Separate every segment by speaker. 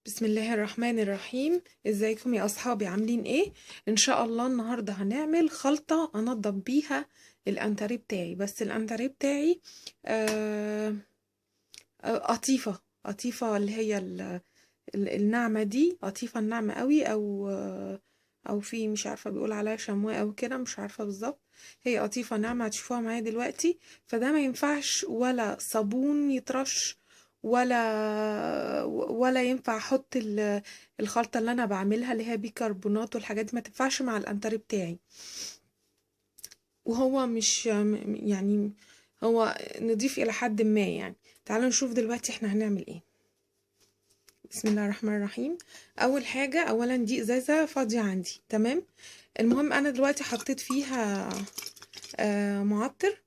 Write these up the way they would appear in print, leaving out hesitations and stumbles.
Speaker 1: بسم الله الرحمن الرحيم. ازيكم يا اصحابي؟ عاملين ايه؟ ان شاء الله النهارده هنعمل خلطه انضف بيها الانتريه بتاعي. بس الانتريه بتاعي آه قطيفه قطيفه اللي هي الناعمه دي، قطيفه الناعمه قوي، او في مش عارفه بيقول عليها شمواه او كده، مش عارفه بالظبط. هي قطيفه ناعمه هتشوفوها معايا دلوقتي. فده ما ينفعش ولا صابون يترش ولا ينفع احط الخلطه اللي انا بعملها اللي هي بيكربونات والحاجات دي، ما تنفعش مع الانتري بتاعي. وهو مش يعني هو نضيف الى حد ما يعني. تعالوا نشوف دلوقتي احنا هنعمل ايه. بسم الله الرحمن الرحيم. اول حاجه، اولا دي ازازه فاضيه عندي، تمام. المهم انا دلوقتي حطيت فيها معطر،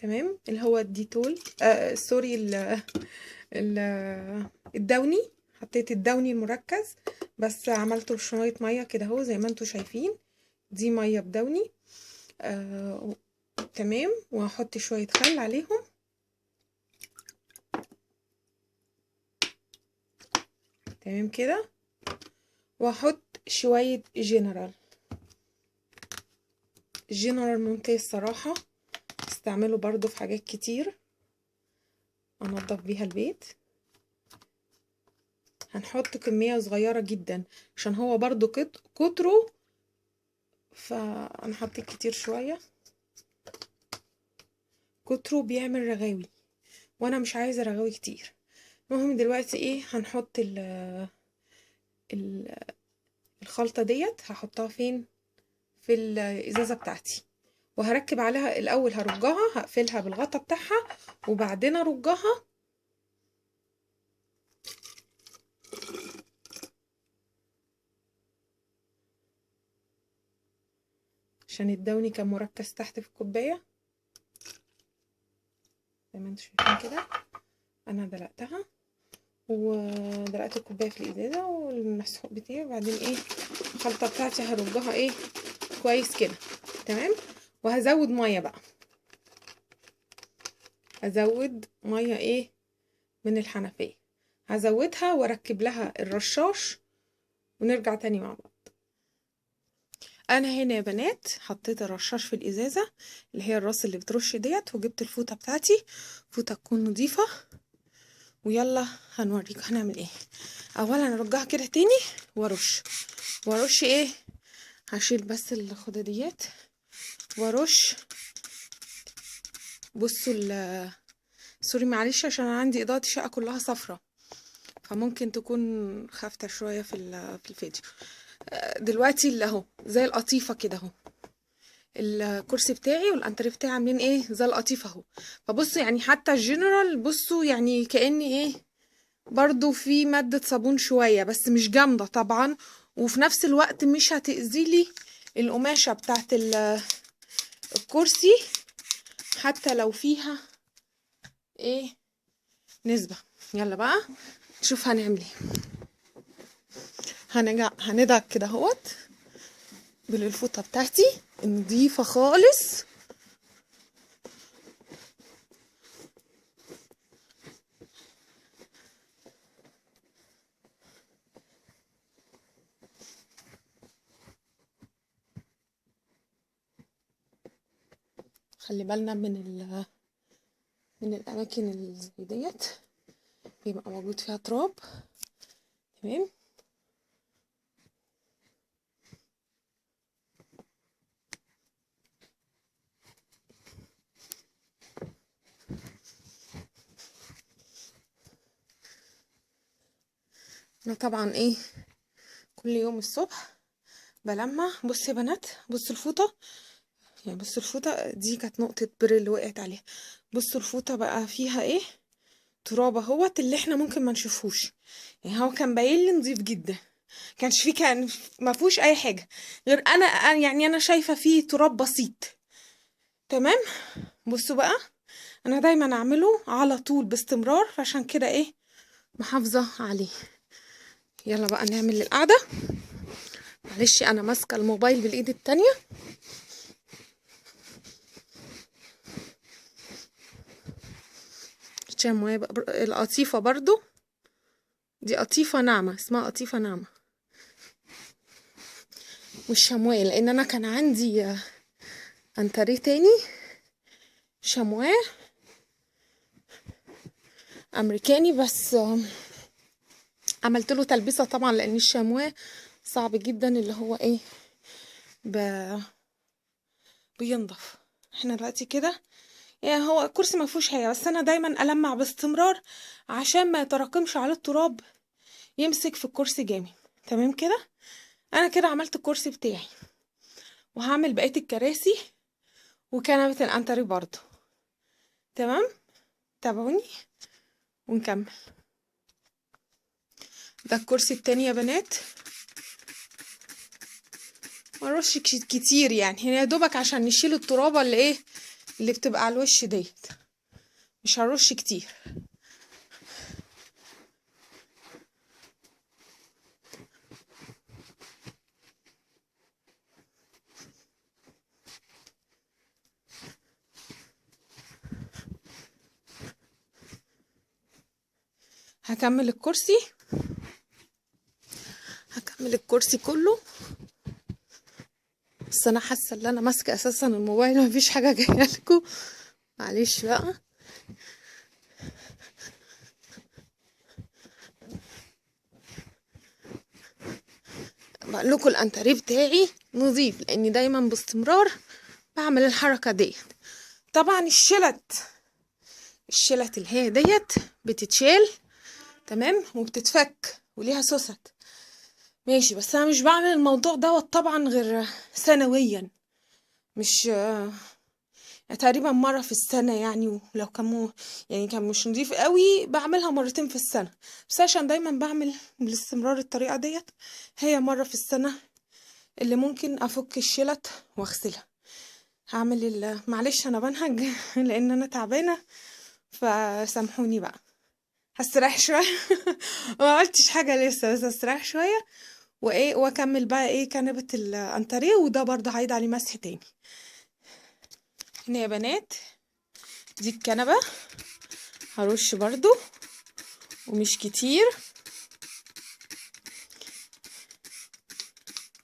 Speaker 1: تمام، اللي هو الديتول، سوري، ال الدوني. حطيت الدوني المركز، بس عملته بشويه ميه كده اهو زي ما انتوا شايفين. دي ميه بدوني، تمام. وهحط شويه خل عليهم، تمام كده. وهحط شويه جنرال ممتاز الصراحه، استعمله برضو في حاجات كتير انضف بيها البيت. هنحط كميه صغيره جدا عشان هو برضو كتره، فانا حطيت كتير شويه. كتره بيعمل رغاوي وانا مش عايزه رغاوي كتير. المهم دلوقتي ايه، هنحط ال الخلطه ديت، هحطها فين؟ في الازازه بتاعتي، وهركب عليها الاول، هرجها، هقفلها بالغطا بتاعها وبعدين ارجها. عشان الدوني كان مركز تحت في الكوبايه زي ما انتم شايفين كده. انا دلقتها ودلقت الكوبايه في الازازه والمسحوق بتاعي، وبعدين ايه، الخلطه بتاعتي هرجها ايه كويس كده، تمام. وهزود ميه بقى، هزود ميه ايه من الحنفيه، هزودها واركب لها الرشاش ونرجع تاني مع بعض. انا هنا يا بنات حطيت الرشاش في الازازه اللي هي الراس اللي بترش ديت، وجبت الفوطه بتاعتي، فوطه تكون نظيفه. ويلا هنوريكم هنعمل ايه. اولا ارجعها كده تاني وارش ايه، هشيل بس الخدة ديت وارش. بصوا سوري معلش، عشان انا عندي اضاءة الشقة كلها صفرة، فممكن تكون خافتة شوية في الفيديو. دلوقتي اللي اهو زي القطيفة كده اهو، الكرسي بتاعي والانتريه بتاعي عاملين ايه زي القطيفة اهو. فبصوا يعني حتى الجنرال، بصوا يعني كأني ايه، برضو في مادة صابون شوية بس مش جامدة طبعا، وفي نفس الوقت مش هتأذيلي القماشة بتاعت الكرسي حتى لو فيها ايه نسبة. يلا بقى نشوف هنعمل ايه. هندعك كده اهوت بالفوطة بتاعتي نضيفة خالص، خلي بالنا من الاماكن اللي زي ديت بيبقى موجود فيها تراب، تمام. انا طبعا ايه كل يوم الصبح بلمع. بصوا يا بنات، بصوا الفوطه، يعني بصوا الفوطه دي كانت نقطه بر اللي وقعت عليها. بصوا الفوطه بقى فيها ايه، تراب اهوت اللي احنا ممكن ما نشوفوش. يعني هو كان باين لي نظيف جدا، كانش فيه، كان ما فيهوش اي حاجه غير يعني انا شايفه فيه تراب بسيط، تمام. بصوا بقى، انا دايما اعمله على طول باستمرار، فعشان كده ايه محافظه عليه. يلا بقى نعمل القعده. معلش انا ماسكه الموبايل بالايد التانية. القطيفه برضو دي قطيفة ناعمة، اسمها قطيفة ناعمة، والشمواه لان انا كان عندي انتريه تاني شمواه امريكاني، بس عملت له تلبيسه طبعا لان الشمواه صعب جدا اللي هو ايه بينضف. احنا دلوقتي كده يعني هو الكرسي ما فيهوش حاجه، بس انا دايما المع باستمرار عشان ما يتراكمش على التراب يمسك في الكرسي جامد. تمام كده، انا كده عملت الكرسي بتاعي، وهعمل بقيه الكراسي وكنبه الانتري برضو. تمام، تابعوني ونكمل. ده الكرسي التاني يا بنات، مرش كتير يعني، هنا يا دوبك عشان نشيل الترابه اللي ايه اللي بتبقى على الوش ديت، مش هرش كتير. هكمل الكرسي كله، بس انا حاسه ان انا ماسكه اساسا الموبايل مفيش حاجه جايه لكم، معلش بقى. بقول لكم الانتريه بتاعي نظيف لاني دايما باستمرار بعمل الحركه ديت. طبعا الشلت اللي هي ديت بتتشال تمام وبتتفك وليها سوست ماشي، بس انا مش بعمل الموضوع دوت طبعا غير سنويا، مش تقريبا مرة في السنة يعني، ولو كان مش نضيف قوي بعملها مرتين في السنة، بس عشان دايما بعمل بالاستمرار الطريقة ديت هي مرة في السنة اللي ممكن افك الشلت واغسلها. معلش انا بنهج لان انا تعبانة فسامحوني بقى، هستريح شوية ما عملتش حاجة لسه، بس هستريح شوية واكمل بقى كنبة الانتريه، وده برضه هعيد عليه مسح تاني. هنا يا بنات دي الكنبة، هرش برضو ومش كتير،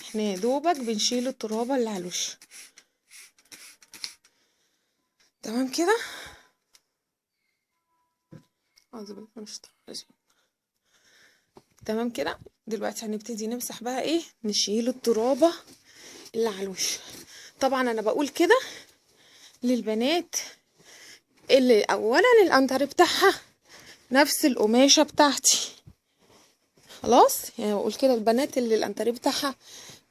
Speaker 1: احنا يا دوبك بنشيل الترابة اللي على الوش. تمام كده، تمام كده. دلوقتي هنبتدي نمسح بقى نشيل الترابة اللي على الوش. طبعا انا بقول كده للبنات اللي اولا الانتر بتاعها نفس القماشة بتاعتي، خلاص يعني بقول كده البنات اللي الانتريه بتاعها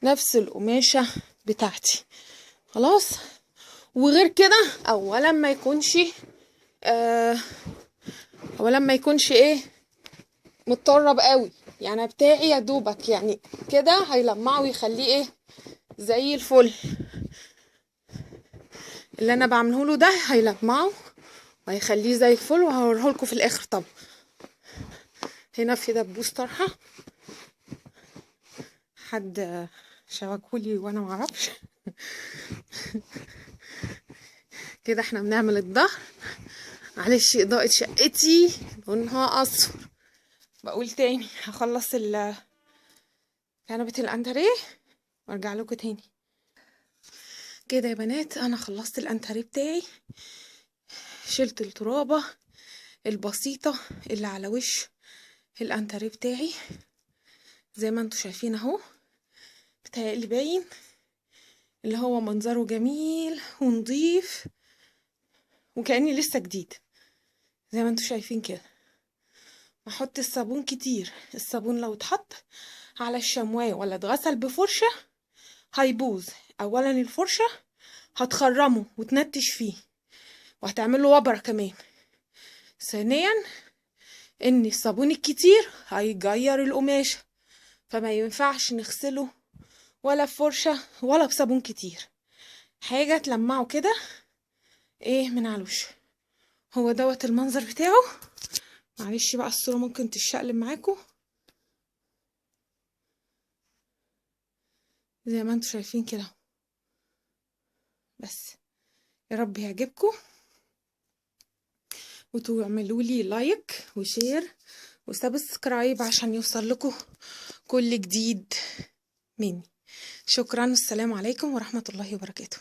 Speaker 1: نفس القماشة بتاعتي خلاص. وغير كده اولا ما يكونش متطرب قوي يعني، بتاعي يا دوبك يعني كده هيلمعه ويخليه زي الفل. اللي انا بعمله له ده هيلمعه وهيخليه زي الفل، وهوريه لكم في الاخر. طب هنا في دبوس طرحه حد شبكهولي وانا معرفش كده احنا بنعمل الظهر. معلش اضاءة شقتي لونها اصفر. بقول تاني هخلص كنبة الانتريه وارجع لكم تاني. كده يا بنات انا خلصت الانتريه بتاعي، شلت الترابة البسيطة اللي على وش الانتريه بتاعي زي ما انتوا شايفين اهو، بتهيألي باين اللي هو منظره جميل ونضيف وكأني لسه جديد زي ما انتوا شايفين كده. هحط الصابون كتير، الصابون لو اتحط على الشمواه ولا اتغسل بفرشة هيبوظ. اولا الفرشة هتخرمه وتنتش فيه وهتعمله وبرة كمان. ثانيا ان الصابون الكتير هيجير القماشة، فما ينفعش نغسله ولا بفرشة ولا بصابون كتير، حاجة تلمعه كده من على الوش. هو دوت المنظر بتاعه. معلش بقى الصورة ممكن تشقلب معاكم زي ما انتوا شايفين كده. بس يا رب يعجبكم وتعملوا لي لايك وشير وسبسكرايب عشان يوصل لكم كل جديد مني. شكرا والسلام عليكم ورحمة الله وبركاته.